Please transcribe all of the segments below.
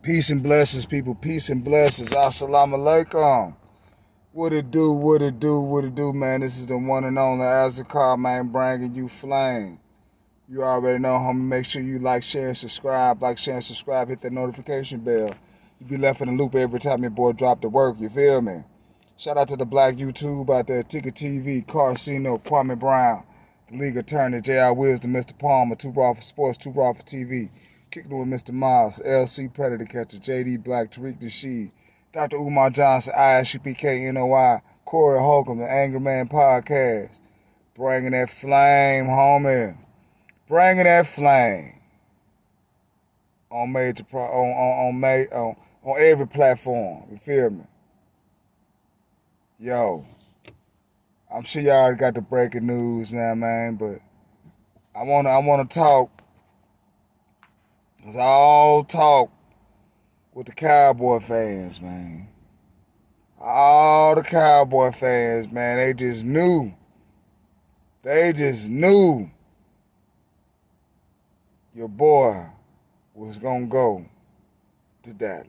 Peace and blessings, people. Peace and blessings. Assalamu alaikum. What it do, man. This is the one and only Azakar, man, bringing you flame. You already know, homie. Make sure you like, share, and subscribe. Like, share, and subscribe. Hit that notification bell. You be left in the loop every time your boy drop the work. You feel me? Shout out to the black YouTube out there. Ticket TV, Carcino, Kwame Brown, the league attorney, J.R. Wisdom, Mr. Palmer, Too Raw for Sports, Too Raw for TV. Kicking it with Mr. Miles, LC Predator Catcher, JD Black, Tariq Nasheed, Dr. Umar Johnson, ISUPKNOI, Corey Holcomb, the Angry Man Podcast. Bringing that flame, homie. Bringing that flame. On every platform. You feel me? Yo. I'm sure y'all already got the breaking news now, man, but I wanna talk. Cause I all talk with the Cowboy fans, man. All the Cowboy fans, man, they just knew. They just knew your boy was gonna go to Dallas.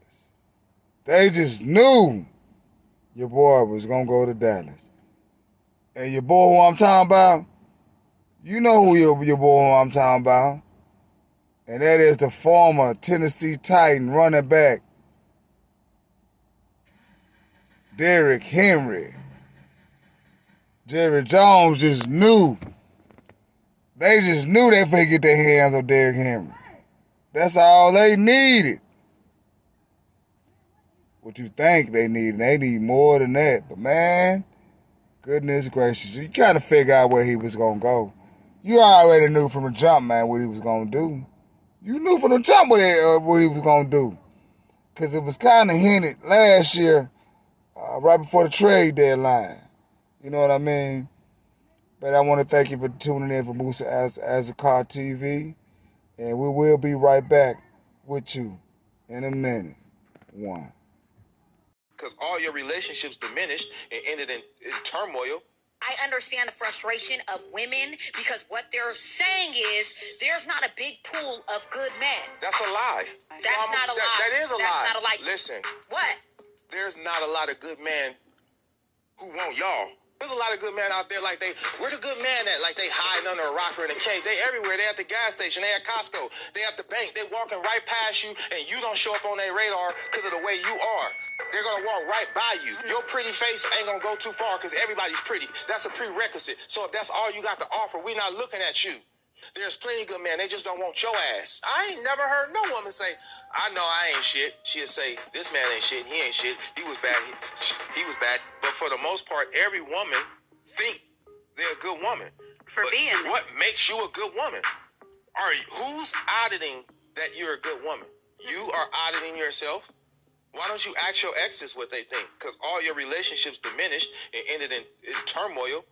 They just knew your boy was gonna go to Dallas. And your boy who I'm talking about, you know who your boy who I'm talking about. And that is the former Tennessee Titan running back, Derrick Henry. Jerry Jones just knew. They just knew they could get their hands on Derrick Henry. That's all they needed. What you think they need? They need more than that. But man, goodness gracious, you kind of figure out where he was going to go. You already knew from the jump, man, what he was going to do. You knew from the jump what he was going to do. Because it was kind of hinted last year, right before the trade deadline. You know what I mean? But I want to thank you for tuning in for Musa Azakar TV. And we will be right back with you in a minute. One. Because all your relationships diminished and ended in turmoil. I understand the frustration of women because what they're saying is there's not a big pool of good men. That's a lie. That's not a lie. That is a lie. That's not a lie. Listen. What? There's not a lot of good men who want y'all. There's a lot of good men out there like where the good man at? Like they hiding under a rock or in a cave. They everywhere. They at the gas station. They at Costco. They at the bank. They walking right past you and you don't show up on their radar because of the way you are. They're going to walk right by you. Your pretty face ain't going to go too far because everybody's pretty. That's a prerequisite. So if that's all you got to offer, we're not looking at you. There's plenty of good men. They just don't want your ass. I ain't never heard no woman say, I know I ain't shit. She'll say, this man ain't shit. He ain't shit. He was bad. He was bad. But for the most part, every woman think they're a good woman. What makes you a good woman? Who's auditing that you're a good woman? You are auditing yourself. Why don't you ask your exes what they think? Because all your relationships diminished and ended in turmoil.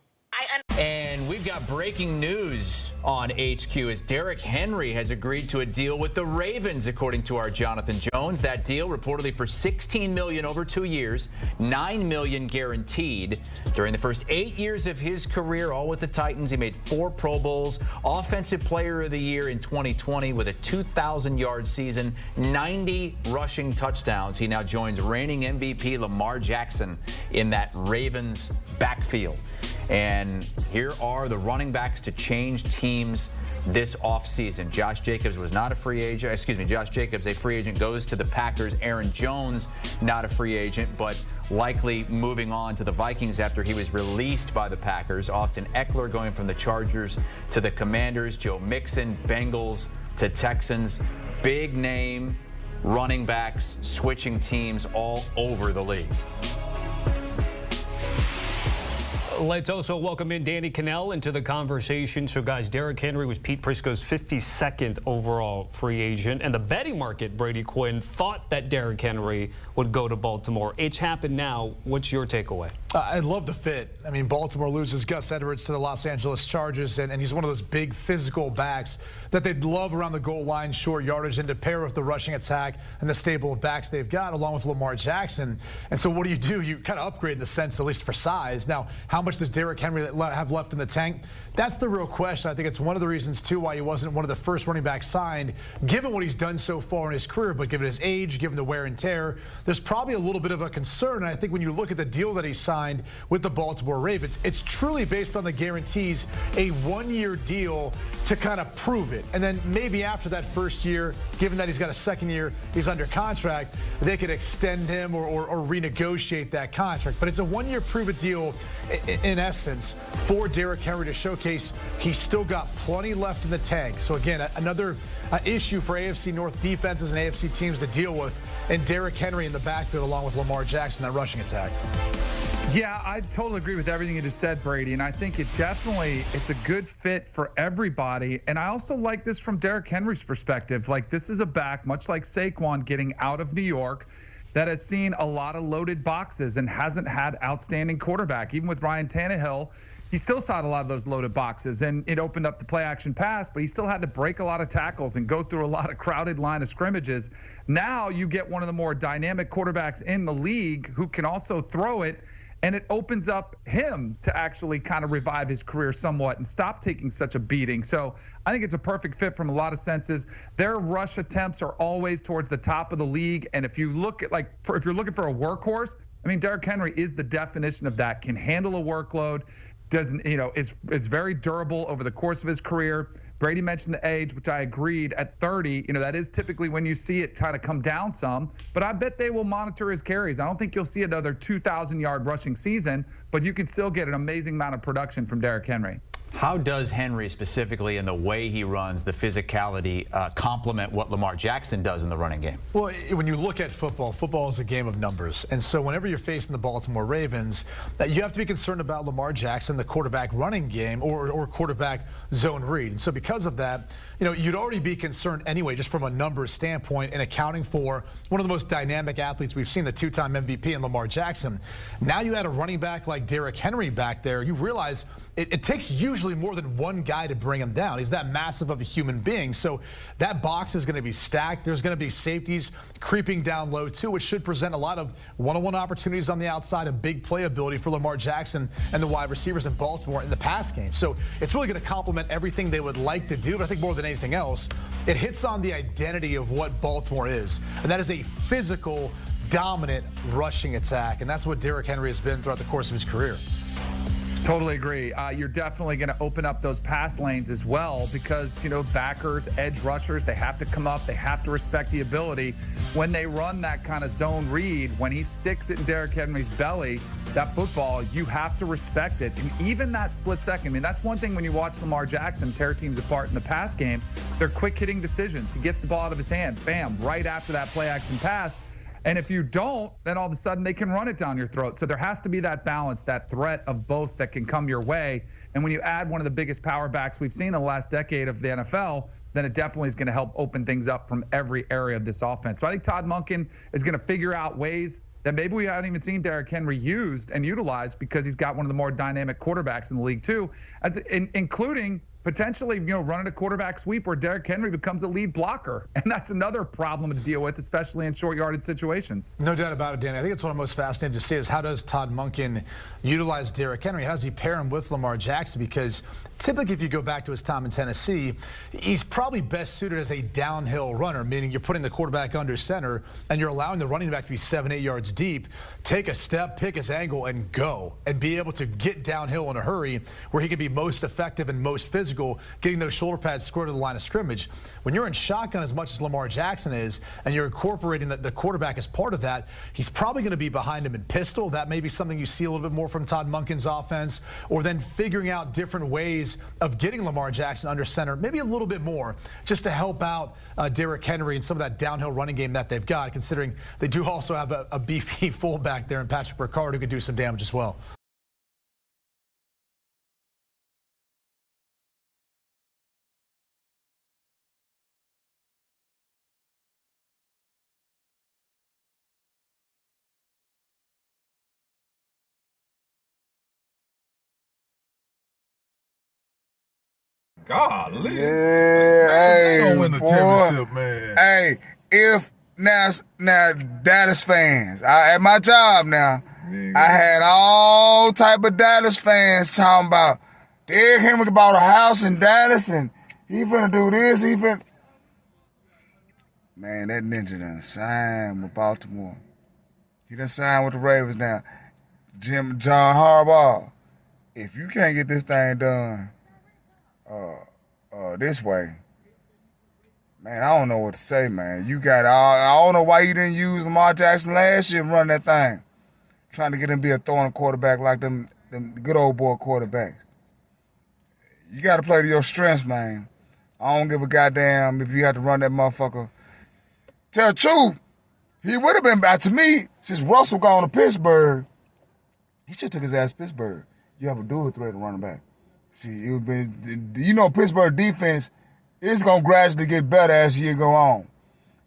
And we've got breaking news on HQ as Derrick Henry has agreed to a deal with the Ravens, according to our Jonathan Jones. That deal reportedly for $16 million over 2 years, $9 million guaranteed. During the first 8 years of his career, all with the Titans, he made 4 Pro Bowls, Offensive Player of the Year in 2020 with a 2,000-yard season, 90 rushing touchdowns. He now joins reigning MVP Lamar Jackson in that Ravens backfield. And here are the running backs to change teams this offseason. Josh Jacobs was not a free agent. Josh Jacobs, a free agent, goes to the Packers. Aaron Jones, not a free agent, but likely moving on to the Vikings after he was released by the Packers. Austin Eckler going from the Chargers to the Commanders. Joe Mixon, Bengals to Texans. Big name running backs switching teams all over the league. Let's also welcome in Danny Cannell into the conversation. So, guys, Derrick Henry was Pete Prisco's 52nd overall free agent. And the betting market, Brady Quinn, thought that Derrick Henry would go to Baltimore. It's happened now. What's your takeaway? I love the fit. I mean, Baltimore loses Gus Edwards to the Los Angeles Chargers, and he's one of those big physical backs that they'd love around the goal line, short yardage, and to pair with the rushing attack and the stable of backs they've got, along with Lamar Jackson. And so what do? You kind of upgrade in the sense, at least for size. Now, how much does Derrick Henry have left in the tank? that's the real question. I think it's one of the reasons, too, why he wasn't one of the first running backs signed, given what he's done so far in his career, but given his age, given the wear and tear, there's probably a little bit of a concern. And I think when you look at the deal that he signed with the Baltimore Ravens, it's truly based on the guarantees, a one-year deal to kind of prove it. And then maybe after that first year, given that he's got a second year, he's under contract, they could extend him or renegotiate that contract. But it's a one-year prove-it deal in essence for Derrick Henry to showcase he's still got plenty left in the tank. So again, another issue for AFC North defenses and AFC teams to deal with, and Derrick Henry in the backfield along with Lamar Jackson, that rushing attack. Yeah, I totally agree with everything you just said, Brady, and I think it's a good fit for everybody. And I also like this from Derrick Henry's perspective. Like, this is a back, much like Saquon getting out of New York, that has seen a lot of loaded boxes and hasn't had outstanding quarterback. Even with Ryan Tannehill, he still saw a lot of those loaded boxes, and it opened up the play action pass, but he still had to break a lot of tackles and go through a lot of crowded line of scrimmages. Now you get one of the more dynamic quarterbacks in the league who can also throw it, and it opens up him to actually kind of revive his career somewhat and stop taking such a beating. So I think it's a perfect fit from a lot of senses. Their rush attempts are always towards the top of the league. And if you look at if you're looking for a workhorse, I mean, Derrick Henry is the definition of that. Can handle a workload, is very durable over the course of his career. Brady mentioned the age, which I agreed. At 30, that is typically when you see it kind of come down some. But I bet they will monitor his carries. I don't think you'll see another 2,000-yard rushing season, but you can still get an amazing amount of production from Derrick Henry. How does Henry specifically in the way he runs, the physicality, complement what Lamar Jackson does in the running game? Well, when you look at football is a game of numbers. And so whenever you're facing the Baltimore Ravens, you have to be concerned about Lamar Jackson, the quarterback running game, or quarterback zone read. And so because of that, you'd already be concerned anyway, just from a numbers standpoint, in accounting for one of the most dynamic athletes we've seen, the two-time MVP in Lamar Jackson. Now you add a running back like Derrick Henry back there, you realize it takes usually more than one guy to bring him down. He's that massive of a human being. So that box is going to be stacked. There's going to be safeties creeping down low, too, which should present a lot of one-on-one opportunities on the outside, and big playability for Lamar Jackson and the wide receivers in Baltimore in the pass game. So it's really going to complement everything they would like to do. But I think more than anything else, it hits on the identity of what Baltimore is. And that is a physical, dominant rushing attack. And that's what Derrick Henry has been throughout the course of his career. Totally agree. You're definitely going to open up those pass lanes as well because, backers, edge rushers, they have to come up. They have to respect the ability. When they run that kind of zone read, when he sticks it in Derrick Henry's belly, that football, you have to respect it. And even that split second, that's one thing when you watch Lamar Jackson tear teams apart in the pass game. They're quick hitting decisions. He gets the ball out of his hand, bam, right after that play action pass. And if you don't, then all of a sudden they can run it down your throat. So there has to be that balance, that threat of both that can come your way. And when you add one of the biggest power backs we've seen in the last decade of the NFL, then it definitely is going to help open things up from every area of this offense. So I think Todd Monken is going to figure out ways that maybe we haven't even seen Derrick Henry used and utilized because he's got one of the more dynamic quarterbacks in the league too, including potentially, running a quarterback sweep where Derrick Henry becomes a lead blocker. And that's another problem to deal with, especially in short yardage situations. No doubt about it, Danny. I think it's what I'm most fascinated to see is how does Todd Monken utilize Derrick Henry? How does he pair him with Lamar Jackson? Because typically if you go back to his time in Tennessee, he's probably best suited as a downhill runner, meaning you're putting the quarterback under center and you're allowing the running back to be 7-8 yards deep, take a step, pick his angle, and go, and be able to get downhill in a hurry where he can be most effective and most physical, getting those shoulder pads square to the line of scrimmage. When you're in shotgun as much as Lamar Jackson is, and you're incorporating the quarterback as part of that, he's probably going to be behind him in pistol. That may be something you see a little bit more from Todd Monken's offense, or then figuring out different ways of getting Lamar Jackson under center, maybe a little bit more, just to help out Derrick Henry and some of that downhill running game that they've got, considering they do also have a beefy fullback there in Patrick Ricard who could do some damage as well. Golly. Yeah, hey, Don't win the boy. championship, man. Hey, if now Dallas fans, at my job now, I had all type of Dallas fans talking about Derrick Henry bought a house in Dallas and he finna do this, Man, that ninja done signed with Baltimore. He done signed with the Ravens now. John Harbaugh, if you can't get this thing done this way, man, I don't know what to say, man. You got I don't know why you didn't use Lamar Jackson last year and run that thing. Trying to get him to be a throwing quarterback like them good old boy quarterbacks. You got to play to your strengths, man. I don't give a goddamn if you have to run that motherfucker. Tell the truth, he would have been back to me since Russell gone to Pittsburgh. He should have took his ass to Pittsburgh. You have a dual threat running back. See, it would be, Pittsburgh defense is gonna gradually get better as the year go on,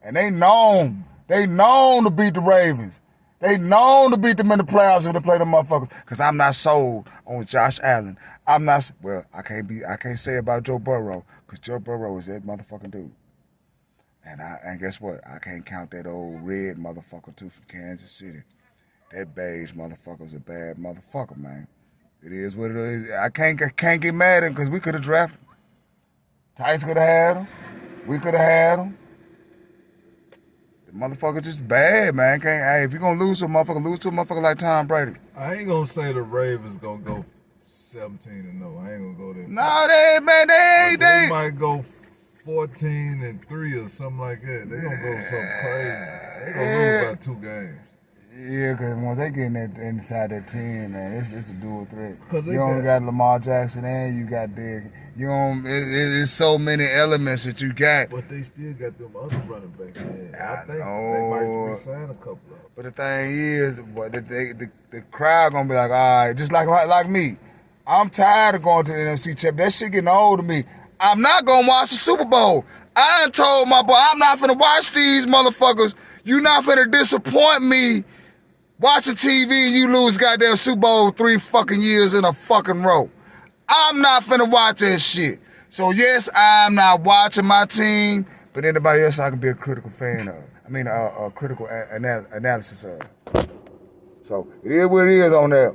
and they known to beat the Ravens. They known to beat them in the playoffs if they play them motherfuckers. Cause I'm not sold on Josh Allen. I can't say about Joe Burrow, cause Joe Burrow is that motherfucking dude. And guess what? I can't count that old red motherfucker too from Kansas City. That beige motherfucker's a bad motherfucker, man. It is what it is. I can't get mad at him because we could have drafted him. Titans could have had him. We could have had him. The motherfucker just bad, man. If you're gonna lose to a motherfucker like Tom Brady. I ain't gonna say the Ravens gonna go 17-0. I ain't gonna go there. No, they might go 14-3 or something like that. They gonna go something crazy. They gonna lose by 2 games. Yeah, because once they get inside that team, man, it's a dual threat. You only got Lamar Jackson and you got Derrick. It's so many elements that you got. But they still got them other running backs. I think they might re-sign a couple of them. But the thing is, the crowd gonna be like, all right, just like me. I'm tired of going to the NFC Championship. That shit getting old to me. I'm not gonna watch the Super Bowl. I done told my boy, I'm not finna watch these motherfuckers. You not finna disappoint me watching TV and you lose goddamn Super Bowl 3 fucking years in a fucking row. I'm not finna watch that shit. So yes, I'm not watching my team, but anybody else I can be a critical fan of. A critical analysis of. So it is what it is on there.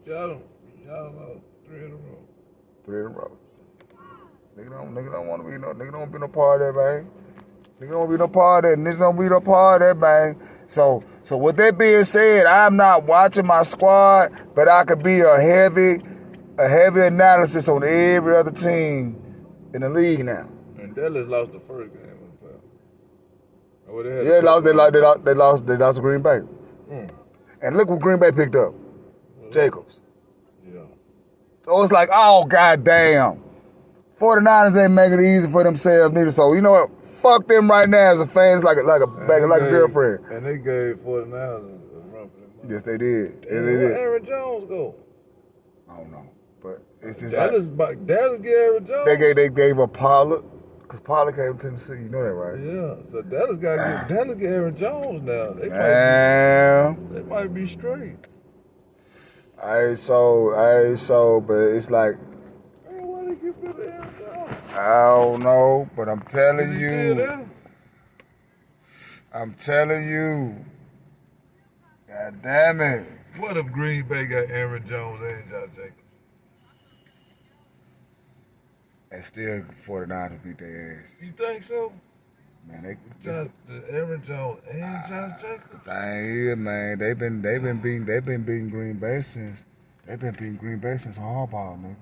Y'all know 3 in a row. 3 in a row. Nigga don't want to be no part of that, man. Nigga don't be no part of that. Niggas don't be no part of that, man. So with that being said, I'm not watching my squad, but I could be a heavy analysis on every other team in the league now. And Dallas lost the first game on the playoffs. They lost to Green Bay. And look what Green Bay picked up. Jacobs. Yeah. So it's like, oh goddamn. 49ers ain't making it easy for themselves neither. So you know what? Fuck them right now as a fan. It's like a girlfriend. And they gave 49ers a run for them. Yes, they did. Where Aaron Jones go? I don't know. But it's just Dallas get Aaron Jones. They gave up Pollard. Because Pollard came to Tennessee. You know that, right? Yeah. So Dallas get Aaron Jones now. They might be straight. But it's like, why they get rid of Aaron Jones? I don't know, but I'm telling you. God damn it. What if Green Bay got Aaron Jones and Josh Jacobs? And still 49ers beat their ass. You think so? Man, Aaron Jones and Josh Jacobs. The thing is, man, they've been beating Green Bay since Harbaugh, nigga.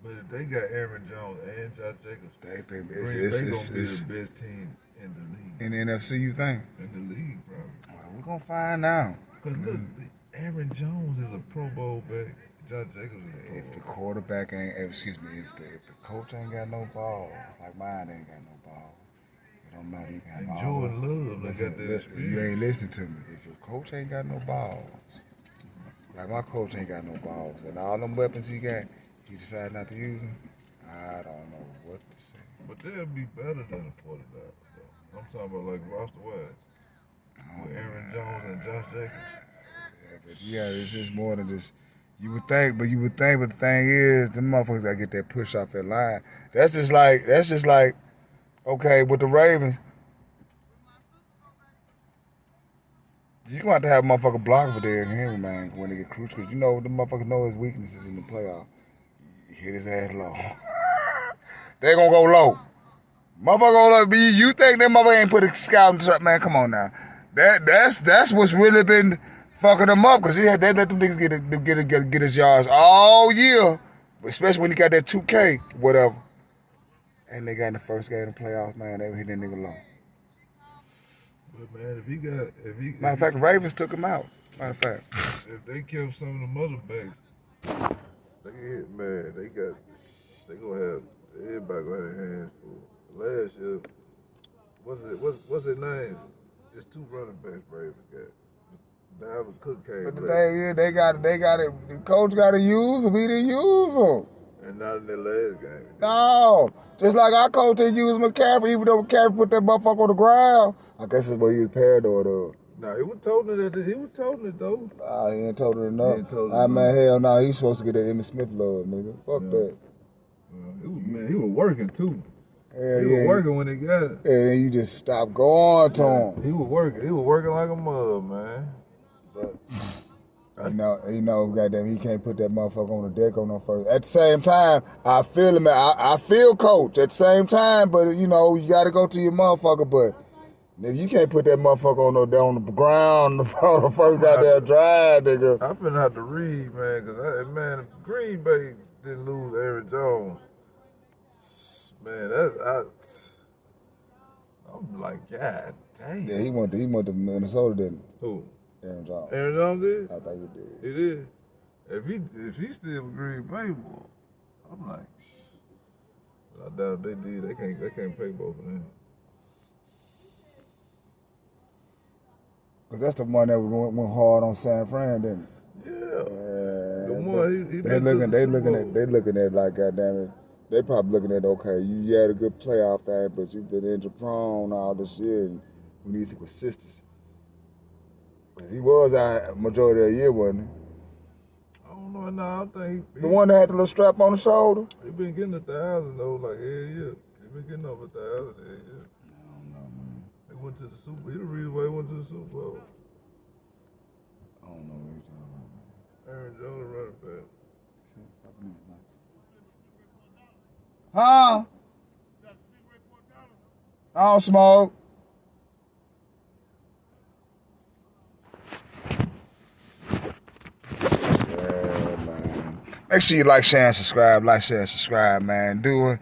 But if they got Aaron Jones and Josh Jacobs, they gonna be the best team in the league. In the NFC, you think? In the league, probably. Well, we're gonna find out. Cause look, Aaron Jones is a Pro Bowl back. Josh Jacobs is a Pro Bowl. If the quarterback if the coach ain't got no balls, like mine ain't got no balls, it don't matter. You got and Jordan Love, you ain't listening to me. If your coach ain't got no balls, like my coach ain't got no balls, and all them weapons he got, he decided not to use them. I don't know what to say. But they'll be better than the 49ers, though. I'm talking about like roster wise. With Aaron Jones and Josh Jacobs. It's just more than just. You would think, but the thing is, them motherfuckers gotta get that push off that line. That's just like, okay, with the Ravens, You gonna have to have a motherfucker block for Derrick Henry, man, when they get crucial. Because you know the motherfucker know his weaknesses in the playoff. Hit his ass low. They gonna go low. Motherfucker gonna low. You think that motherfucker ain't put a scout in the truck, man? Come on now. That's what's really been fucking them up, because they let them niggas get his yards all year, especially when he got that 2K, whatever. And they got in the first game of the playoffs, man. They hit that nigga low. But man, Matter of fact, the Ravens took him out. Matter of fact, if they kept some of them other backs, they hit, man. They gonna have everybody gonna have their hands full. Last year, what's his name? It's 2 running backs Ravens got. Dalvin Cook came. but the thing is, they got it. The coach got to use them. He didn't use them. And not in their last game. No, just like our coach didn't use McCaffrey, even though McCaffrey put that motherfucker on the ground. I guess that's what he was paranoid of. Nah, he was told it. He was told it though. Nah, he ain't told it enough. Man, hell no, he supposed to get that Emmitt Smith love, nigga. Fuck that. He was working too. Hell He was working when he got it. And then you just stop going to him. He was working like a mug, man. But you know, goddamn, he can't put that motherfucker on the deck on no first. At the same time, I feel him. I feel coach at the same time, but you know, you got to go to your motherfucker. But nigga, you can't put that motherfucker on the ground on the first goddamn drive, nigga. I'm finna have to read, man, because if Green Bay didn't lose Aaron Jones, man, I'm like, God damn. Yeah, he went to Minnesota, didn't he? Who? Aaron Jones. Aaron Jones did? I think he did. He did. If he still with Green Bay, boy, I'm like, I doubt they did. They can't pay both of them. Cause that's the one that went hard on San Fran, didn't it? Yeah. The one they looking at like, goddamn it. They probably looking at, okay, you had a good playoff thing, but you've been injury prone all this year, and we need some consistency. Cause he was out majority of the year, wasn't he? I don't know. No, I think the one that had the little strap on the shoulder. He been getting 1,000 though, like every year. He been getting over 1,000 every year. I don't know, man. They went to the Super Bowl. He the reason why he went to the Super Bowl. I don't know what you're talking about, man. Aaron Jones running back. Huh? I don't smoke. Make sure you like, share, and subscribe. Like, share, and subscribe, man. Doing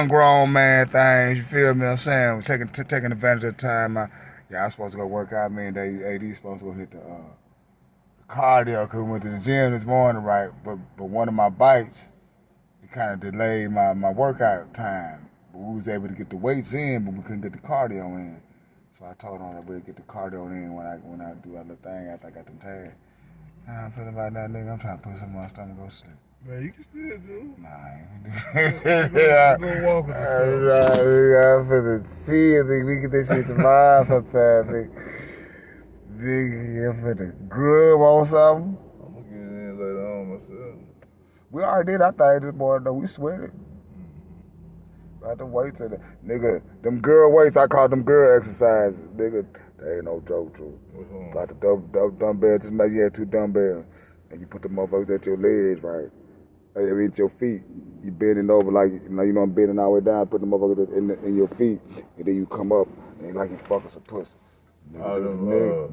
grown man things. You feel me? I'm saying, taking advantage of the time. I'm supposed to go work out. Me and AD supposed to go hit the cardio because we went to the gym this morning, right? But one of my bites, it kind of delayed my workout time. But we was able to get the weights in, but we couldn't get the cardio in. So I told him that we'd get the cardio in when I do that little thing after I got them tagged. How I'm feeling about that, nigga. I'm trying to put something on my stomach and go sleep. Man, you can still do. Nah, I ain't Go walk with yourself. I'm finna see it, nigga. We get this shit tomorrow sometime, nigga. Nigga, I'm finna grub on something. I'm gonna get in later on myself. We already did our thing this morning, though. We sweated. About them weights in there. Nigga, them girl weights, I call them girl exercises. Nigga, they ain't no joke, too. About the dumbbell, just like you had 2 dumbbells. And you put the motherfuckers at your legs, right? I mean, at your feet. You bending over like, you know, I'm bending all the way down, put the motherfuckers in your feet. And then you come up, and like you fucking some pussy. Nigga,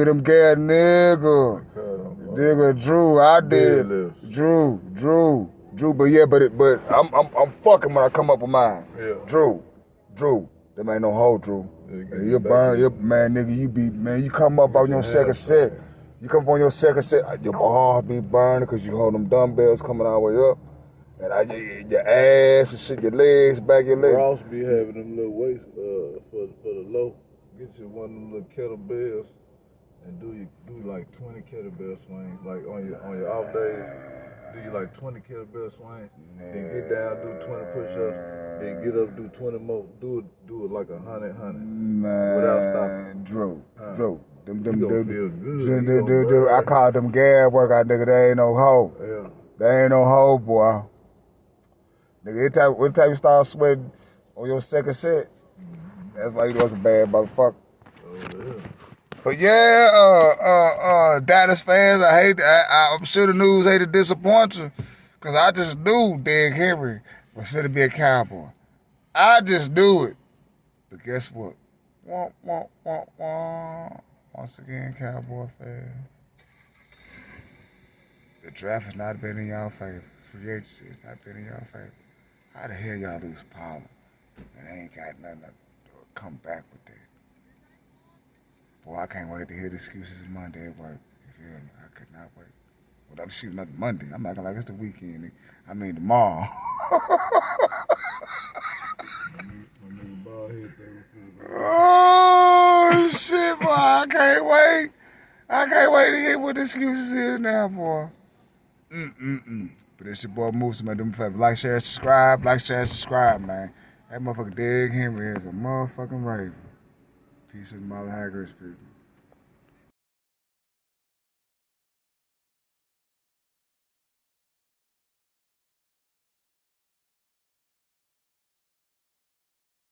them gas nigga. Nigga, Drew, I did. Drew. But yeah, but I'm fucking when I come up with mine. Yeah. Drew, them ain't no hoe, Drew. You burn, nigga, you come up on your second set. You come up on your second set, your balls be burning because you hold them dumbbells coming all the way up. And your ass and shit, your legs, back your legs. Ross be having them little weights for the low. Get you one of them little kettlebells and do like 20 kettlebell swings. Like on your off days, do you like 20 kettlebell swings, then get down, do 20 push-ups, then get up, do 20 more, do it like 100, without stopping. Drew. Them feel good. I call them gas workout, nigga. They ain't no hoe. Yeah. They ain't no hoe, boy. Nigga, every time you start sweating on your second set, that's why you was a bad motherfucker. Oh, yeah. But yeah, Dallas fans, I'm sure the news hate to disappoint you, because I just knew Derrick Henry was finna be a Cowboy. I just knew it. But guess what? Wah, wah, wah, wah. Once again, Cowboy fans, the draft has not been in y'all favor. Free agency has not been in y'all favor. How the hell y'all lose Pollard and ain't got nothing to come back with that? Boy, I can't wait to hear the excuses Monday at work. You feel me? I could not wait. Well, I'm shooting up Monday. I'm acting like it's the weekend. I mean, tomorrow. Oh, shit, boy. I can't wait. I can't wait to hear what the excuses is now, boy. But it's your boy Moose, man. Do me a favor. Like, share, subscribe. Like, share, subscribe, man. That motherfucker Derrick Henry is a motherfucking raven. Peace and Mother Haggard's people.